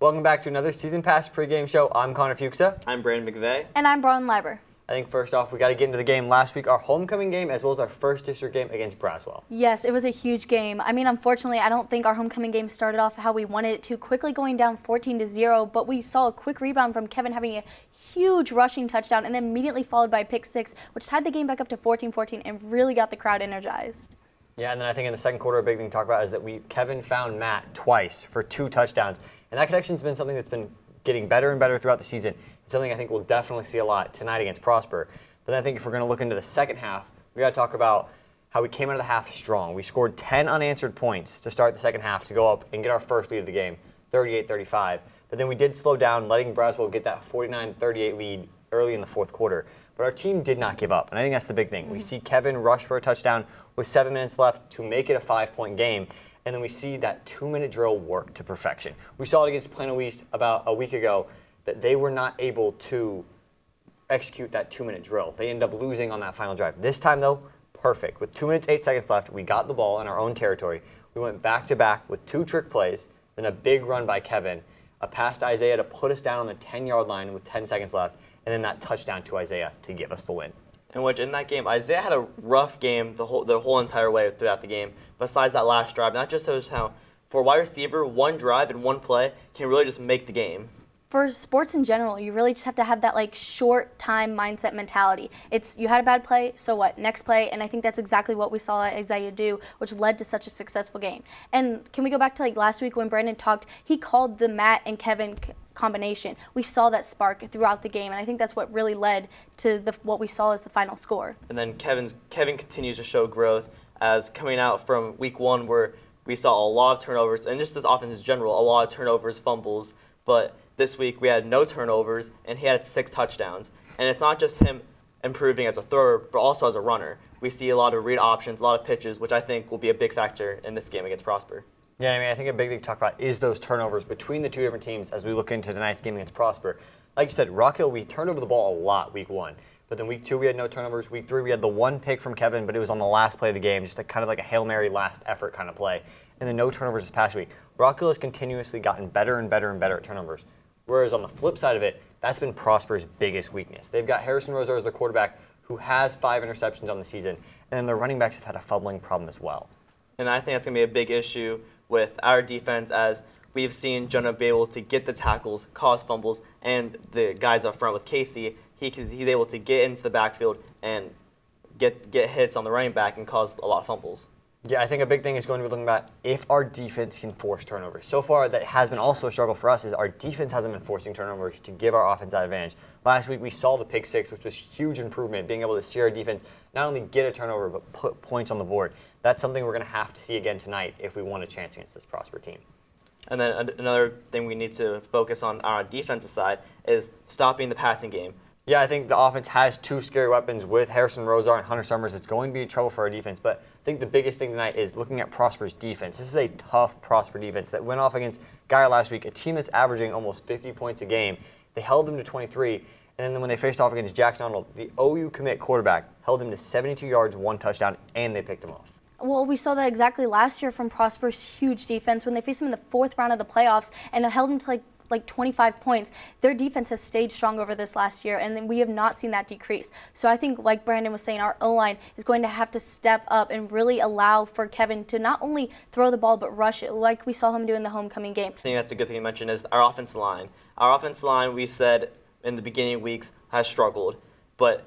Welcome back to another Season Pass pregame show. I'm Connor Fuxa. I'm Brandon McVay. And I'm Bronwyn Liber. I think first off, we got to get into the game last week, our homecoming game, as well as our first district game against Braswell. Yes, it was a huge game. I mean, unfortunately, I don't think our homecoming game started off how we wanted it to, quickly going down 14-0, but we saw a quick rebound from Kevin having a huge rushing touchdown and then immediately followed by a pick six, which tied the game back up to 14-14 and really got the crowd energized. Yeah, and then I think in the second quarter, a big thing to talk about is that Kevin found Matt twice for 2 touchdowns, and that connection's been something that's been getting better and better throughout the season. It's something I think we'll definitely see a lot tonight against Prosper. But then I think if we're going to look into the second half, we got to talk about how we came out of the half strong. We scored 10 unanswered points to start the second half to go up and get our first lead of the game, 38-35. But then we did slow down, letting Braswell get that 49-38 lead early in the fourth quarter. But our team did not give up, and I think that's the big thing. We see Kevin rush for a touchdown with 7 minutes left to make it a 5-point game, and then we see that 2-minute drill work to perfection. We saw it against Plano East about a week ago that they were not able to execute that 2-minute drill. They ended up losing on that final drive. This time, though, perfect. With 2 minutes, 8 seconds left, we got the ball in our own territory. We went back-to-back with 2 trick plays, then a big run by Kevin, a pass to Isaiah to put us down on the 10-yard line with 10 seconds left, and then that touchdown to Isaiah to give us the win. In that game, Isaiah had a rough game the whole entire way throughout the game, besides that last drive. And that just shows how, for a wide receiver, one drive and one play can really just make the game. For sports in general, you really just have to have that short time mindset mentality. It's you had a bad play, so what? Next play, and I think that's exactly what we saw Isaiah do, which led to such a successful game. And can we go back to last week when Brandon talked? He called the Matt and Kevin combination. We saw that spark throughout the game, and I think that's what really led to what we saw as the final score. And then Kevin continues to show growth as coming out from week 1 where we saw a lot of turnovers, and just this offense in general, a lot of turnovers, fumbles, but this week we had no turnovers, and he had 6 touchdowns. And it's not just him improving as a thrower, but also as a runner. We see a lot of read options, a lot of pitches, which I think will be a big factor in this game against Prosper. Yeah, I think a big thing to talk about is those turnovers between the two different teams as we look into tonight's game against Prosper. Like you said, Rock Hill, we turned over the ball a lot week 1. But then week 2, we had no turnovers. Week 3, we had the 1 pick from Kevin, but it was on the last play of the game, just kind of like a Hail Mary last effort kind of play. And then no turnovers this past week. Rock Hill has continuously gotten better and better and better at turnovers. Whereas on the flip side of it, that's been Prosper's biggest weakness. They've got Harrison Roser as their quarterback who has 5 interceptions on the season, and then their running backs have had a fumbling problem as well. And I think that's going to be a big issue with our defense, as we've seen Jonah be able to get the tackles, cause fumbles, and the guys up front with Casey, he's able to get into the backfield and get hits on the running back and cause a lot of fumbles. Yeah, I think a big thing is going to be looking at if our defense can force turnovers. So far, that has been also a struggle for us, is our defense hasn't been forcing turnovers to give our offense that advantage. Last week, we saw the pick 6, which was huge improvement, being able to see our defense not only get a turnover, but put points on the board. That's something we're going to have to see again tonight if we want a chance against this Prosper team. And then another thing we need to focus on our defensive side is stopping the passing game. Yeah, I think the offense has 2 scary weapons with Harrison Rosar and Hunter Summers. It's going to be trouble for our defense, but I think the biggest thing tonight is looking at Prosper's defense. This is a tough Prosper defense that went off against Geyer last week, a team that's averaging almost 50 points a game. They held them to 23, and then when they faced off against Jackson Arnold, the OU commit quarterback held him to 72 yards, 1 touchdown, and they picked him off. Well, we saw that exactly last year from Prosper's huge defense when they faced him in the 4th round of the playoffs and held him to like 25 points. Their defense has stayed strong over this last year, and then we have not seen that decrease. So I think, like Brandon was saying, our O-line is going to have to step up and really allow for Kevin to not only throw the ball but rush it, like we saw him do in the homecoming game. I think that's a good thing you mentioned is our offensive line. Our offensive line, we said in the beginning of weeks, has struggled.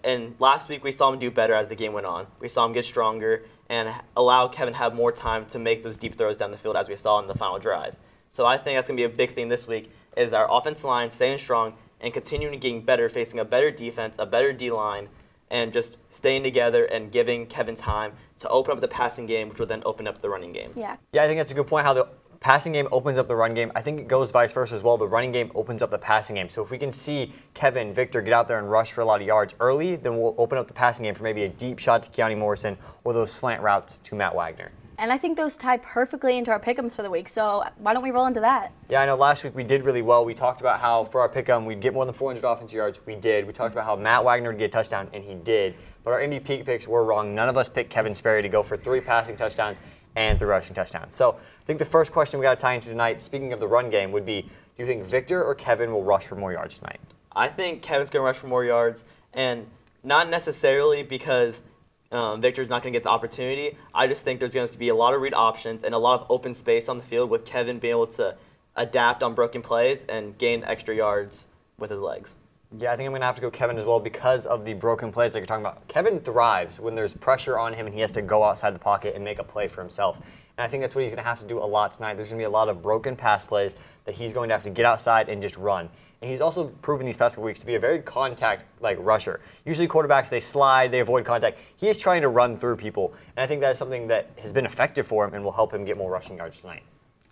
And last week we saw him do better as the game went on. We saw him get stronger and allow Kevin to have more time to make those deep throws down the field as we saw in the final drive. So I think that's going to be a big thing this week is our offensive line staying strong and continuing to getting better, facing a better defense, a better D-line, and just staying together and giving Kevin time to open up the passing game, which will then open up the running game. Yeah, I think that's a good point, how the passing game opens up the run game. I think it goes vice versa as well. The running game opens up the passing game. So if we can see Kevin, Victor get out there and rush for a lot of yards early, then we'll open up the passing game for maybe a deep shot to Keanu Morrison or those slant routes to Matt Wagner. And I think those tie perfectly into our pick'ems for the week, so why don't we roll into that? Yeah, I know last week we did really well. We talked about how for our pick'em we'd get more than 400 offensive yards. We did. We talked about how Matt Wagner would get a touchdown, and he did. But our MVP picks were wrong. None of us picked Kevin Sperry to go for 3 passing touchdowns and 3 rushing touchdowns. So I think the first question we got to tie into tonight, speaking of the run game, would be, do you think Victor or Kevin will rush for more yards tonight? I think Kevin's going to rush for more yards, and not necessarily because Victor's not going to get the opportunity. I just think there's going to be a lot of read options and a lot of open space on the field with Kevin being able to adapt on broken plays and gain extra yards with his legs. Yeah, I think I'm going to have to go Kevin as well because of the broken plays like you're talking about. Kevin thrives when there's pressure on him and he has to go outside the pocket and make a play for himself. And I think that's what he's going to have to do a lot tonight. There's going to be a lot of broken pass plays that he's going to have to get outside and just run. And he's also proven these past couple weeks to be a very contact-like rusher. Usually quarterbacks, they slide, they avoid contact. He is trying to run through people. And I think that is something that has been effective for him and will help him get more rushing yards tonight.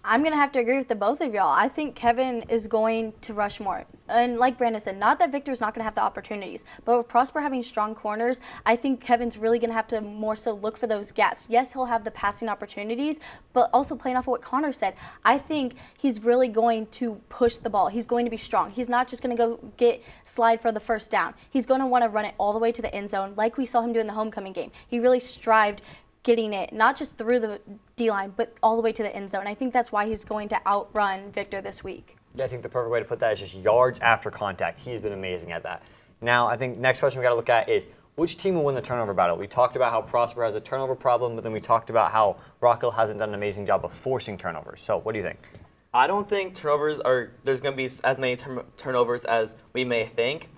I'm going to have to agree with the both of y'all. I think Kevin is going to rush more. And like Brandon said, not that Victor's not going to have the opportunities, but with Prosper having strong corners, I think Kevin's really going to have to more so look for those gaps. Yes, he'll have the passing opportunities, but also playing off of what Connor said, I think he's really going to push the ball. He's going to be strong. He's not just going to go slide for the first down. He's going to want to run it all the way to the end zone like we saw him do in the homecoming game. He really strived getting it not just through the D-line, but all the way to the end zone. I think that's why he's going to outrun Victor this week. Yeah, I think the perfect way to put that is just yards after contact. He's been amazing at that. Now, I think next question we got to look at is which team will win the turnover battle? We talked about how Prosper has a turnover problem, but then we talked about how Rock Hill hasn't done an amazing job of forcing turnovers. So what do you think? I don't think there's going to be as many turnovers as we may think,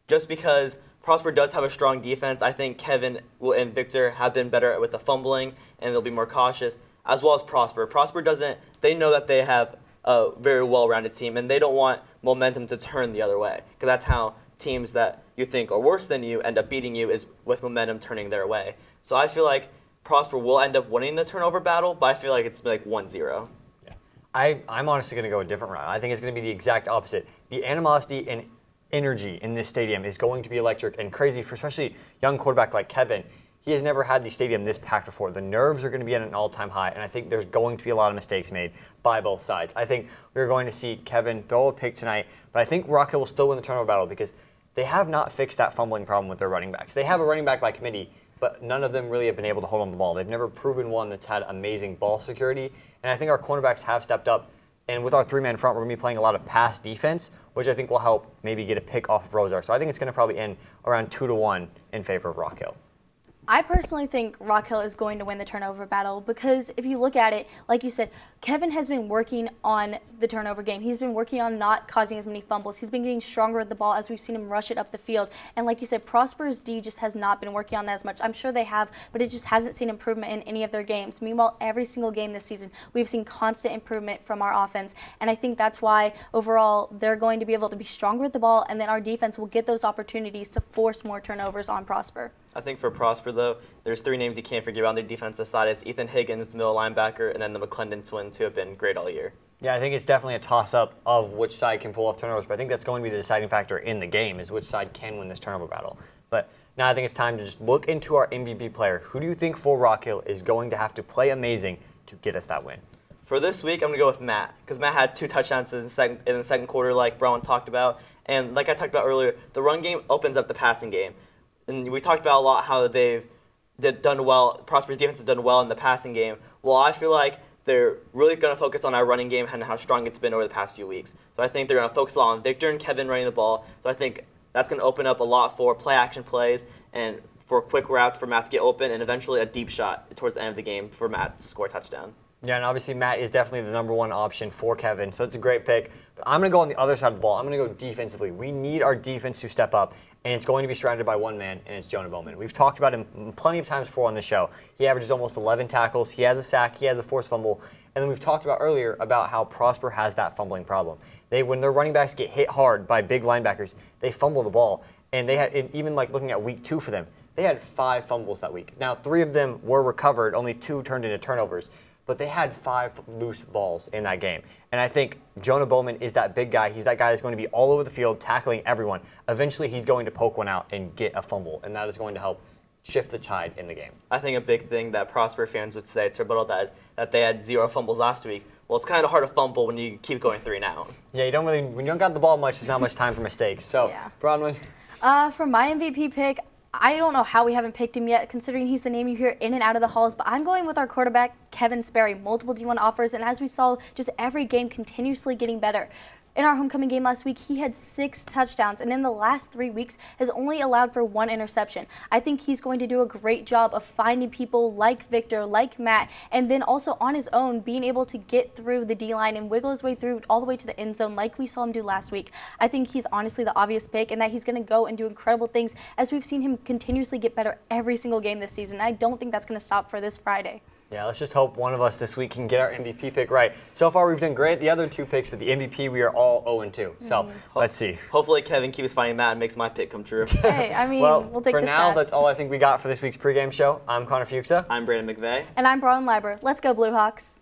just because Prosper does have a strong defense. I think Kevin and Victor have been better with the fumbling, and they'll be more cautious, as well as Prosper. They know that they have a very well-rounded team, and they don't want momentum to turn the other way, because that's how teams that you think are worse than you end up beating you, is with momentum turning their way. So I feel like Prosper will end up winning the turnover battle, but I feel like it's like 1-0. Yeah. I'm honestly going to go a different route. I think it's going to be the exact opposite. The animosity and energy in this stadium is going to be electric and crazy for especially a young quarterback like Kevin. He has never had the stadium this packed before. The nerves are going to be at an all-time high, and I think there's going to be a lot of mistakes made by both sides. I think we're going to see Kevin throw a pick tonight, but I think Rock Hill will still win the turnover battle because they have not fixed that fumbling problem with their running backs. They have a running back by committee, but none of them really have been able to hold on the ball. They've never proven one that's had amazing ball security, and I think our cornerbacks have stepped up. And with our 3-man front, we're going to be playing a lot of pass defense, which I think will help maybe get a pick off of Rosar. So I think it's going to probably end around 2-1 in favor of Rock Hill. I personally think Rock Hill is going to win the turnover battle because if you look at it, like you said, Kevin has been working on the turnover game. He's been working on not causing as many fumbles. He's been getting stronger with the ball as we've seen him rush it up the field. And like you said, Prosper's D just has not been working on that as much. I'm sure they have, but it just hasn't seen improvement in any of their games. Meanwhile, every single game this season, we've seen constant improvement from our offense. And I think that's why overall they're going to be able to be stronger with the ball, and then our defense will get those opportunities to force more turnovers on Prosper. I think for Prosper, though, there's 3 names you can't forget about on the defensive side. It's Ethan Higgins, the middle linebacker, and then the McClendon twins, who have been great all year. Yeah, I think it's definitely a toss-up of which side can pull off turnovers, but I think that's going to be the deciding factor in the game is which side can win this turnover battle. But now I think it's time to just look into our MVP player. Who do you think for Rock Hill is going to have to play amazing to get us that win? For this week, I'm going to go with Matt, because Matt had 2 touchdowns in the second quarter, like Bronwyn talked about. And like I talked about earlier, the run game opens up the passing game. And we talked about a lot how they've done well. Prosper's defense has done well in the passing game. Well, I feel like they're really going to focus on our running game and how strong it's been over the past few weeks. So I think they're going to focus a lot on Victor and Kevin running the ball. So I think that's going to open up a lot for play-action plays and for quick routes for Matt to get open and eventually a deep shot towards the end of the game for Matt to score a touchdown. Yeah, and obviously Matt is definitely the number 1 option for Kevin, so it's a great pick. But I'm going to go on the other side of the ball. I'm going to go defensively. We need our defense to step up, and it's going to be surrounded by one man, and it's Jonah Bowman. We've talked about him plenty of times before on the show. He averages almost 11 tackles. He has a sack. He has a forced fumble. And then we've talked about earlier about how Prosper has that fumbling problem. When their running backs get hit hard by big linebackers, they fumble the ball. And they had, even like looking at week 2 for them, they had 5 fumbles that week. Now, 3 of them were recovered. Only 2 turned into turnovers. But they had 5 loose balls in that game. And I think Jonah Bowman is that big guy. He's that guy that's going to be all over the field tackling everyone. Eventually, he's going to poke one out and get a fumble, and that is going to help shift the tide in the game. I think a big thing that Prosper fans would say to rebuttal that is that they had 0 fumbles last week. Well, it's kind of hard to fumble when you keep going 3 and out. Yeah, when you don't got the ball much, there's not much time for mistakes. So, yeah. Bronwyn? For my MVP pick, I don't know how we haven't picked him yet, considering he's the name you hear in and out of the halls, but I'm going with our quarterback, Kevin Sperry. Multiple D1 offers, and as we saw, just every game continuously getting better. In our homecoming game last week, he had 6 touchdowns, and in the last 3 weeks has only allowed for 1 interception. I think he's going to do a great job of finding people like Victor, like Matt, and then also on his own being able to get through the D-line and wiggle his way through all the way to the end zone like we saw him do last week. I think he's honestly the obvious pick, and that he's going to go and do incredible things as we've seen him continuously get better every single game this season. I don't think that's going to stop for this Friday. Yeah, let's just hope one of us this week can get our MVP pick right. So far, we've done great. The other 2 picks, but the MVP, we are all 0-2. So let's see. Hopefully Kevin keeps finding Matt and makes my pick come true. Hey, I mean, Well, we'll take for the now, stats. that's all I think we got for this week's pregame show. I'm Connor Fuxa. I'm Brandon McVay. And I'm Bronwyn Liber. Let's go, Blue Hawks.